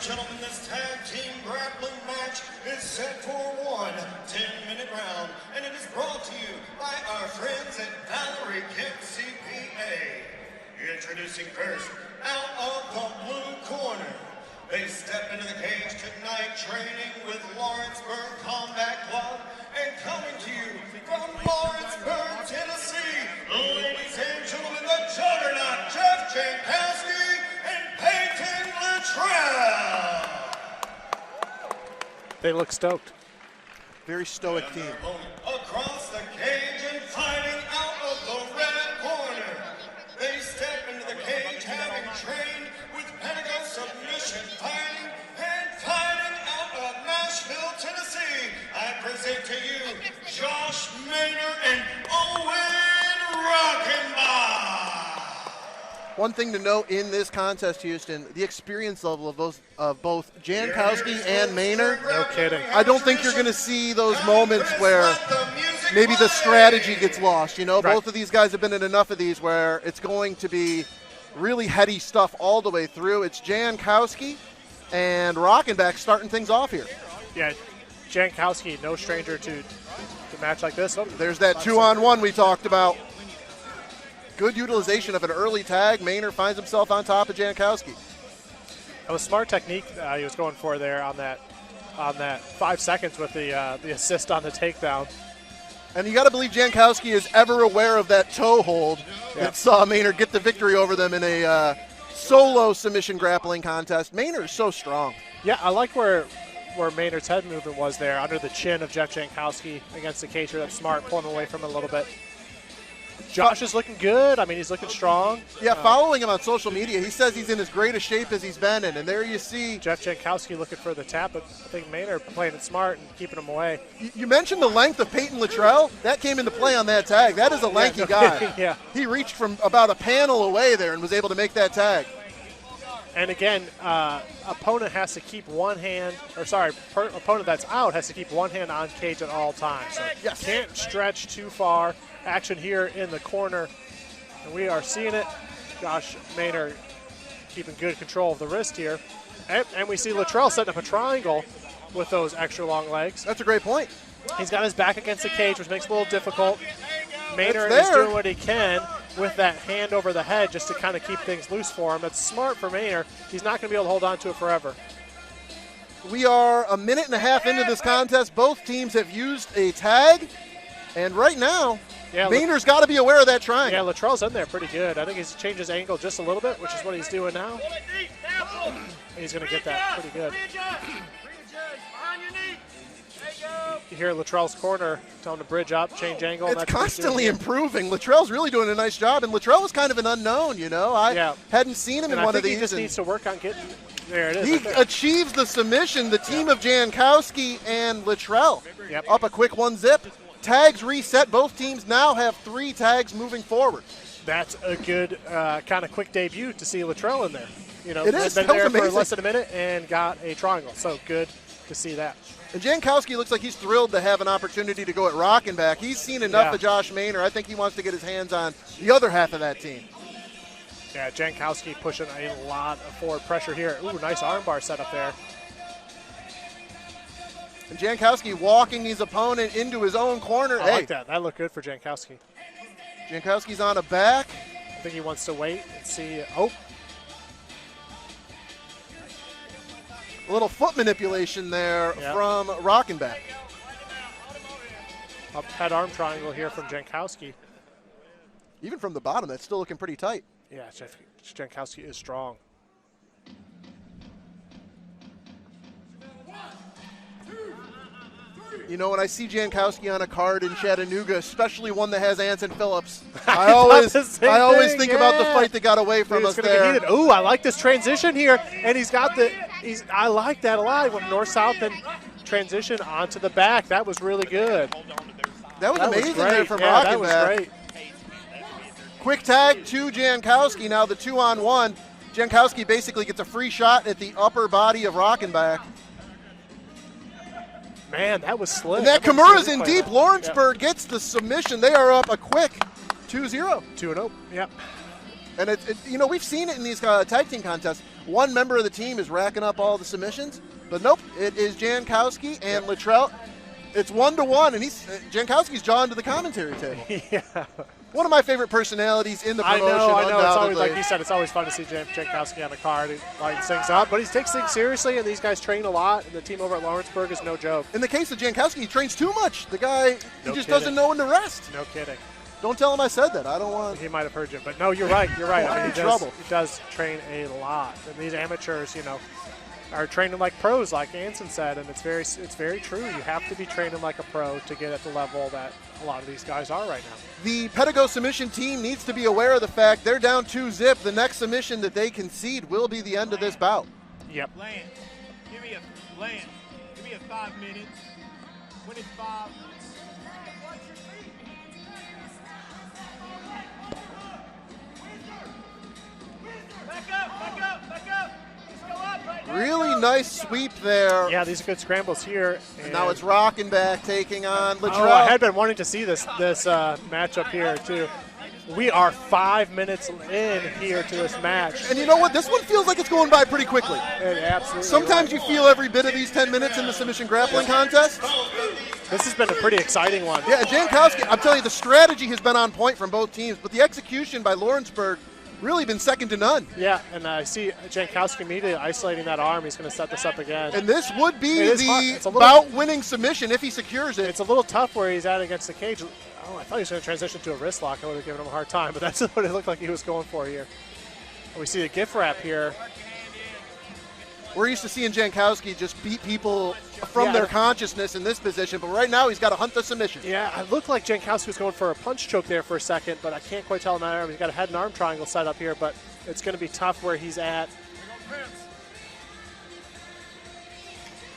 gentlemen, this tag team grappling match is set for one 10-minute round, and it is brought to you by our friends at Valerie Kemp CPA. Introducing first, out of the blue corner, they step into the cage tonight training with Lawrenceburg Combat Club, and coming to you from Lawrenceburg, Tennessee, ladies and gentlemen, the juggernaut Jankowski and Payton Littrell. They look stoked. Very stoic team. Across the cage and fighting out of the red corner, they step into the cage having trained with Pentagon submission fighting and fighting out of Nashville, Tennessee. I present to you Josh Maynor and Owen Rockenbach. One thing to note in this contest, Houston, the experience level of both Jankowski and Maynor. No kidding. I don't think you're going to see those moments where maybe the strategy gets lost. You know, right. Both of these guys have been in enough of these where it's going to be really heady stuff all the way through. It's Jankowski and Rockenbach starting things off here. Yeah, Jankowski, no stranger to a match like this. Oh, there's that 2-on-1 we talked about. Good utilization of an early tag. Maynor finds himself on top of Jankowski. That was smart technique he was going for there on that 5 seconds with the assist on the takedown. And you got to believe Jankowski is ever aware of that toe hold that saw Maynor get the victory over them in a solo submission grappling contest. Maynor is so strong. Yeah, I like where Maynard's head movement was there under the chin of Jeff Jankowski against the cage. That's smart, pulling away from him a little bit. Josh is looking good. I mean, he's looking strong. Yeah, following him on social media, he says he's in as great a shape as he's been in. And there you see Jeff Jankowski looking for the tap, but I think Maynard playing it smart and keeping him away. You mentioned the length of Payton Littrell. That came into play on that tag. That is a lanky guy. Yeah. He reached from about a panel away there and was able to make that tag. And again, opponent has to keep one hand, opponent that's out has to keep one hand on cage at all times. So can't stretch too far. Action here in the corner, and we are seeing it. Josh Maynor keeping good control of the wrist here. And we see Littrell setting up a triangle with those extra long legs. That's a great point. He's got his back against the cage, which makes it a little difficult. Maynor is doing what he can with that hand over the head just to kind of keep things loose for him. That's smart for Maynor. He's not going to be able to hold on to it forever. We are a minute and a half into this contest. Both teams have used a tag, and right now, Maynor's got to be aware of that triangle. Yeah, Littrell's in there pretty good. I think he's changed his angle just a little bit, which is what he's doing now. He's going to get that pretty good. You hear Littrell's corner telling him to bridge up, change angle. It's constantly improving. Littrell's really doing a nice job, and Littrell was kind of an unknown, you know. I hadn't seen him in one of these. He just needs to work on getting – there it is. He achieves the submission, the team of Jankowski and Littrell. Up a quick 1-zip. Tags reset. Both teams now have 3 tags moving forward. That's a good kind of quick debut to see Littrell in there. You know, it is. Been there for less than a minute and got a triangle. So good to see that. And Jankowski looks like he's thrilled to have an opportunity to go at Rockenbach. He's seen enough of Josh Maynor. I think he wants to get his hands on the other half of that team. Yeah, Jankowski pushing a lot of forward pressure here. Ooh, nice armbar set up there. And Jankowski walking his opponent into his own corner. I like that. That looked good for Jankowski. Jankowski's on a back. I think he wants to wait and see. Oh. A little foot manipulation there from Rockenbach. Up head arm triangle here from Jankowski. Even from the bottom, that's still looking pretty tight. Yeah, Jankowski is strong. You know, when I see Jankowski on a card in Chattanooga, especially one that has Anson Phillips, I always think about the fight that got away from us there. Ooh, I like this transition here, and he's got the. I like that a lot. He went north-south and transition onto the back. That was really good. That was amazing there from Rockenbach. That was great. Quick tag to Jankowski. Now the 2-on-1. Jankowski basically gets a free shot at the upper body of Rockenbach. Man, that was slick. And that Kimura's in deep. Lawrenceburg gets the submission. They are up a quick 2-0. 2-0, yep. And, you know, we've seen it in these tag team contests. one member of the team is racking up all the submissions. But nope, it is Jankowski and Littrell. It's 1-1, and Jankowski's jawing to the commentary table. Yeah. One of my favorite personalities in the promotion. I know. It's always, undoubtedly. like you said, it's always fun to see Jankowski on the card. He lightens things up, but he takes things seriously, and these guys train a lot, and the team over at Lawrenceburg is no joke. In the case of Jankowski, he trains too much. The guy, No he just kidding. doesn't know when to rest. No kidding. Don't tell him I said that. I don't want. He might have heard you, but no, you're right. You're right. I mean, trouble. He does train a lot, and these amateurs, are training like pros, like Anson said, and it's very true. You have to be training like a pro to get at the level that a lot of these guys are right now. The Pedigo submission team needs to be aware of the fact they're down 2-zip. The next submission that they concede will be the end of this bout. Yep. Lance, give me a 5 minutes. When it's 5. Back up. Just go up right now. Really nice sweep there. Yeah, these are good scrambles here. And now it's Rockenbach taking on Littrell. Oh, I had been wanting to see this matchup here too. We are 5 minutes in here to this match. And you know what? This one feels like it's going by pretty quickly. Absolutely. Sometimes you feel every bit of these 10 minutes in the submission grappling contest. This has been a pretty exciting one. Yeah, Jankowski, I'm telling you, the strategy has been on point from both teams, but the execution by Lawrenceburg really been second to none. Yeah, and I see Jankowski immediately isolating that arm. He's going to set this up again. And this would be the little- bout-winning submission if he secures it. It's a little tough where he's at against the cage. Oh, I thought he was going to transition to a wrist lock. I would have given him a hard time, but that's what it looked like he was going for here. And we see a gift wrap here. We're used to seeing Jankowski just beat people from their consciousness in this position, but right now he's got to hunt the submission. Yeah, it looked like Jankowski was going for a punch choke there for a second, but I can't quite tell him that. He's got a head and arm triangle set up here, but it's going to be tough where he's at.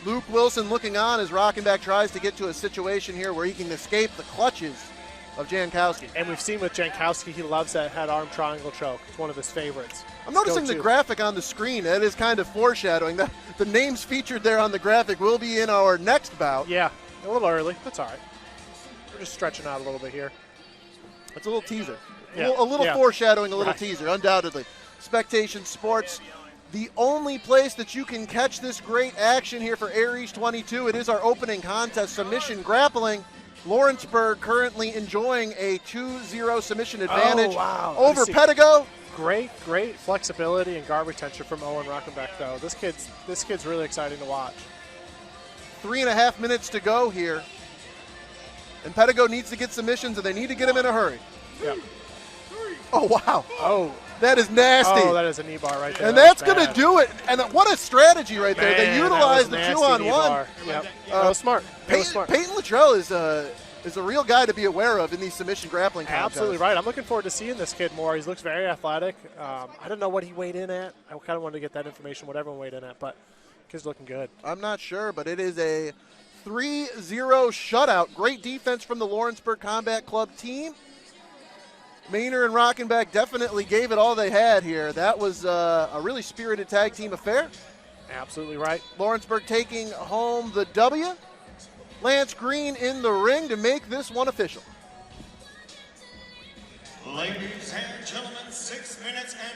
Luke Wilson looking on as Rockenbach tries to get to a situation here where he can escape the clutches of Jankowski. And we've seen with Jankowski, he loves that head arm triangle choke. It's one of his favorites. I'm noticing the graphic on the screen. That is kind of foreshadowing. The names featured there on the graphic will be in our next bout. Yeah, a little early. That's all right. We're just stretching out a little bit here. It's a little teaser. Yeah. A little foreshadowing, a little teaser, undoubtedly. Spectation Sports, the only place that you can catch this great action here for Aries 22. It is our opening contest, submission grappling. Lawrenceburg currently enjoying a 2-0 submission advantage over Pedigo. Great flexibility and guard retention from Owen Rockenbach, though. This kid's really exciting to watch. 3.5 minutes to go here. And Pedigo needs to get submissions, and they need to get him in a hurry. Yep. Oh, wow. Oh. That is nasty. Oh, that is a knee bar right there. And that's going to do it. And what a strategy right there. They utilized the 2-on-1. Yep. That was smart. Payton Littrell is a real guy to be aware of in these submission grappling contests. Absolutely right. I'm looking forward to seeing this kid more. He looks very athletic. I don't know what he weighed in at. I kind of wanted to get that information, what everyone weighed in at, but kid's looking good. I'm not sure, but it is a 3-0 shutout. Great defense from the Lawrenceburg Combat Club team. Maynor and Rockenbach definitely gave it all they had here. That was a really spirited tag team affair. Absolutely right. Lawrenceburg taking home the W. Lance Green in the ring to make this one official. Ladies and gentlemen, 6 minutes and